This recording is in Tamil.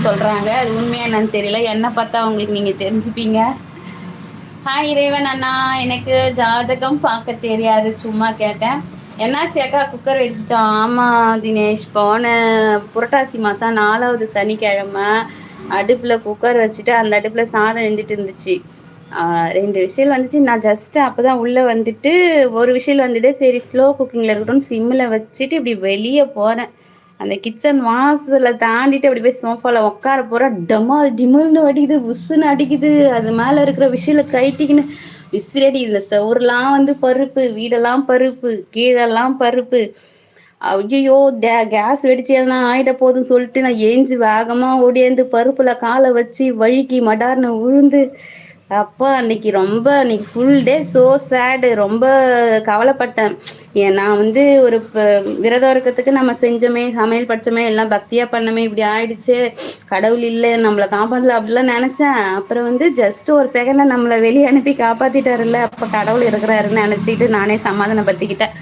சொல்றாங்க. அது உண்மையா என்னன்னு தெரியல. என்ன பார்த்தா உங்களுக்கு நீங்க தெரிஞ்சுப்பீங்க. ஹாய் இறைவன் அண்ணா, எனக்கு ஜாதகம் பார்க்க தெரியாது, சும்மா கேட்டேன். என்னாச்சு அக்கா குக்கர் வெடிச்சிட்டோம்? ஆமா தினேஷ், போன புரட்டாசி மாதம் 4வது சனிக்கிழமை அடுப்பில் குக்கர் வச்சுட்டு அந்த அடுப்பில் சாதம் வெந்துட்டு இருந்துச்சு. 2 விசில் வந்துச்சு. நான் ஜஸ்ட்டு அப்போ தான் உள்ளே வந்துட்டு ஒரு விசில் வந்துட்டு சரி ஸ்லோ குக்கிங்கில் இருக்கட்டும்னு சிம்மில் வச்சுட்டு இப்படி வெளியே போகிறேன். அந்த கிச்சன் வாசலை தாண்டிட்டு அப்படி போய் சோஃபாவில் உட்கார போகிறேன். டமால் டிமில்னு அடிக்குது, உஸ்ஸுன்னு அடிக்குது. அது மேலே இருக்கிற விசில கைட்டிக்கின்னு விசிலடி. இந்த செவுரெலாம் வந்து பருப்பு, வீடெல்லாம் பருப்பு, கீழெல்லாம் பருப்பு. ஐயோ கேஸ் வெடிச்சு எதனா ஆகிட போகுதுன்னு சொல்லிட்டு நான் ஏஞ்சி வேகமாக ஓடியாந்து பருப்பில் காலை வச்சு வழுக்கி மடார்னு உழுந்து. அப்பா அன்னைக்கு ஃபுல் டே ஸோ சேடு. ரொம்ப கவலைப்பட்டேன். நான் வந்து ஒரு விரதம் இருக்கிறதுக்கு நம்ம செஞ்சோமே, சமையல் படித்தோமே, எல்லாம் பக்தியாக பண்ணமே, இப்படி ஆயிடுச்சு, கடவுள் இல்லை நம்மளை காப்பாற்றல அப்படிலாம் நினச்சேன். அப்புறம் வந்து ஜஸ்ட் ஒரு செகண்டில் நம்மளை வெளியே அனுப்பி காப்பாற்றிட்டாருல்ல, அப்போ கடவுள் இருக்கிறாருன்னு நினச்சிட்டு நானே சமாதானப்படுத்திக்கிட்டேன்.